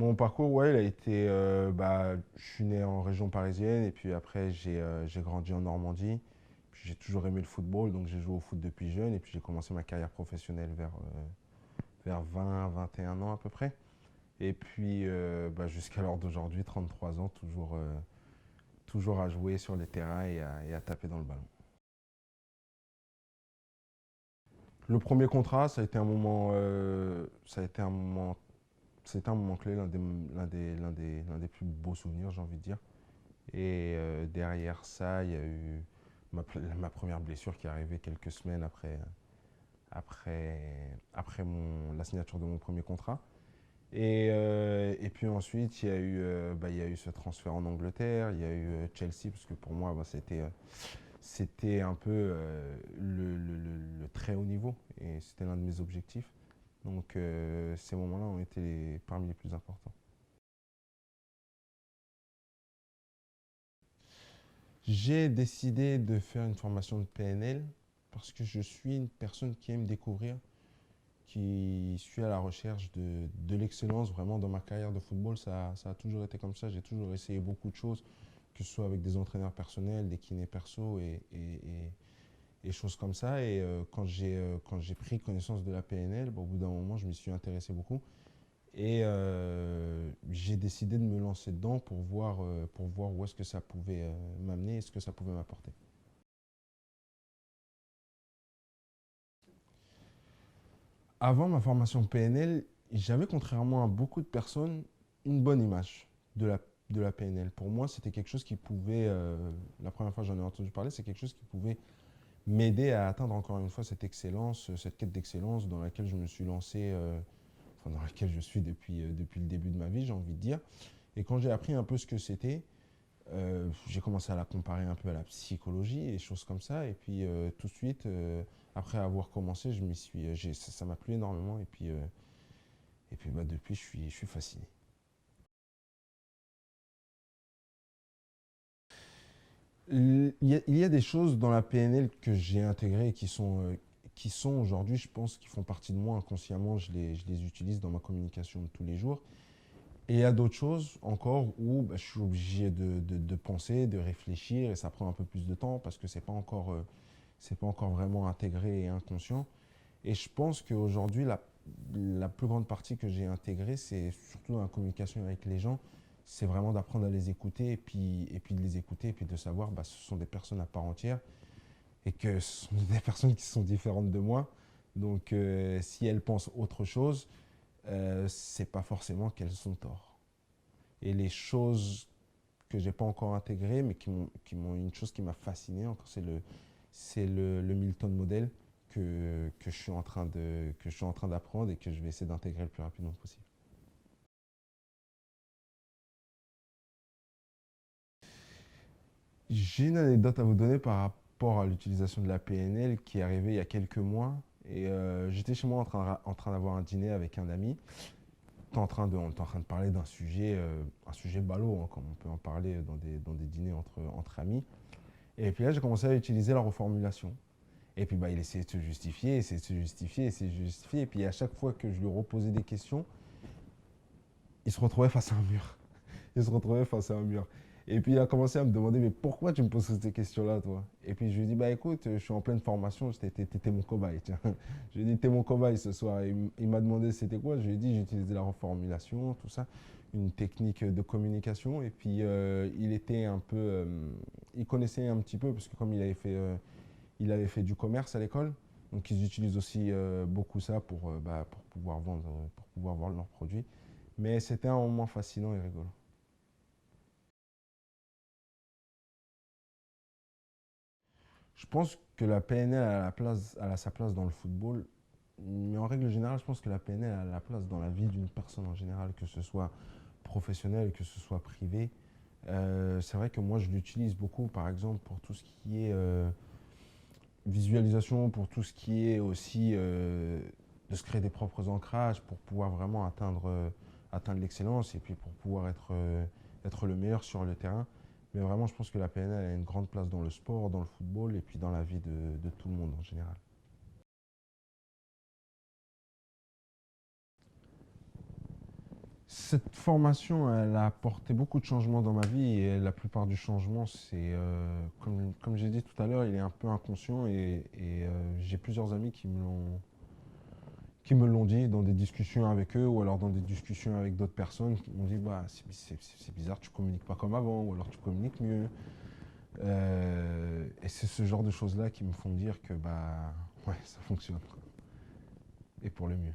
Mon parcours, ouais, il a été. Je suis né en région parisienne et puis après, j'ai grandi en Normandie. Puis j'ai toujours aimé le football, donc j'ai joué au foot depuis jeune et puis j'ai commencé ma carrière professionnelle vers 20, 21 ans à peu près. Et puis jusqu'à l'heure d'aujourd'hui, 33 ans, toujours à jouer sur les terrains et à taper dans le ballon. Le premier contrat, c'était un moment clé, l'un des plus beaux souvenirs, j'ai envie de dire. Et derrière ça, il y a eu ma première blessure qui est arrivée quelques semaines après la signature de mon premier contrat. Et puis ensuite, il y a eu ce transfert en Angleterre, il y a eu Chelsea, parce que pour moi, c'était un peu le très haut niveau, et c'était l'un de mes objectifs. Donc ces moments-là ont été parmi les plus importants. J'ai décidé de faire une formation de PNL parce que je suis une personne qui aime découvrir, qui suis à la recherche de l'excellence vraiment dans ma carrière de football. Ça a toujours été comme ça. J'ai toujours essayé beaucoup de choses, que ce soit avec des entraîneurs personnels, des kinés perso et choses comme ça. Et quand j'ai pris connaissance de la PNL, au bout d'un moment, je m'y suis intéressé beaucoup. Et j'ai décidé de me lancer dedans pour voir où est-ce que ça pouvait m'amener et ce que ça pouvait m'apporter. Avant ma formation PNL, j'avais, contrairement à beaucoup de personnes, une bonne image de la PNL. Pour moi, c'était quelque chose qui pouvait, la première fois que j'en ai entendu parler, c'est quelque chose qui pouvait m'aider à atteindre encore une fois cette excellence, cette quête d'excellence dans laquelle je me suis lancé, enfin dans laquelle je suis depuis le début de ma vie, j'ai envie de dire. Et quand j'ai appris un peu ce que c'était, j'ai commencé à la comparer un peu à la psychologie et choses comme ça. Et puis tout de suite, après avoir commencé, ça m'a plu énormément. Et puis depuis, je suis fasciné. Il y a des choses dans la PNL que j'ai intégrées et qui sont aujourd'hui, je pense, qui font partie de moi inconsciemment. Je les utilise dans ma communication de tous les jours. Et il y a d'autres choses encore où je suis obligé de penser, de réfléchir, et ça prend un peu plus de temps parce que c'est pas encore vraiment intégré et inconscient. Et je pense qu'aujourd'hui, la plus grande partie que j'ai intégrée, c'est surtout dans la communication avec les gens, c'est vraiment d'apprendre à les écouter et puis de les écouter et puis de savoir ce sont des personnes à part entière et que ce sont des personnes qui sont différentes de moi. Donc si elles pensent autre chose, c'est pas forcément qu'elles sont tort. Et les choses que j'ai pas encore intégrées, mais qui m'ont une chose qui m'a fasciné encore, c'est le Milton Model que je suis en train d'apprendre et que je vais essayer d'intégrer le plus rapidement possible. J'ai une anecdote à vous donner par rapport à l'utilisation de la PNL qui est arrivée il y a quelques mois. Et j'étais chez moi en train d'avoir un dîner avec un ami. On était en train de parler d'un sujet, un sujet ballot, hein, comme on peut en parler dans des dîners entre amis. Et puis là, j'ai commencé à utiliser la reformulation. Et puis il essayait de se justifier, essayait de se justifier, essayait de se justifier. Et puis à chaque fois que je lui reposais des questions, il se retrouvait face à un mur. Il se retrouvait face à un mur. Et puis il a commencé à me demander, mais pourquoi tu me poses ces questions-là, toi? Et puis je lui ai dit, écoute, je suis en pleine formation, t'étais mon cobaye, tiens. Je lui ai dit, t'es mon cobaye ce soir. Et il m'a demandé c'était quoi. Je lui ai dit, j'utilisais la reformulation, tout ça, une technique de communication. Et puis il était un peu, il connaissait un petit peu, parce que comme il avait fait du commerce à l'école, donc ils utilisent aussi beaucoup ça pour pouvoir vendre leurs produits. Mais c'était un moment fascinant et rigolo. Je pense que la PNL a sa place dans le football, mais en règle générale, je pense que la PNL a la place dans la vie d'une personne en général, que ce soit professionnel, que ce soit privé. C'est vrai que moi, je l'utilise beaucoup, par exemple, pour tout ce qui est visualisation, pour tout ce qui est aussi de se créer des propres ancrages, pour pouvoir vraiment atteindre l'excellence et puis pour pouvoir être le meilleur sur le terrain. Mais vraiment, je pense que la PNL a une grande place dans le sport, dans le football et puis dans la vie de tout le monde en général. Cette formation, elle a apporté beaucoup de changements dans ma vie et la plupart du changement, comme j'ai dit tout à l'heure, il est un peu inconscient et j'ai plusieurs amis qui me l'ont dit dans des discussions avec eux ou alors dans des discussions avec d'autres personnes qui m'ont dit bah, c'est bizarre, tu communiques pas comme avant ou alors tu communiques mieux. Et c'est ce genre de choses-là qui me font dire que bah, ouais, ça fonctionne. Et pour le mieux.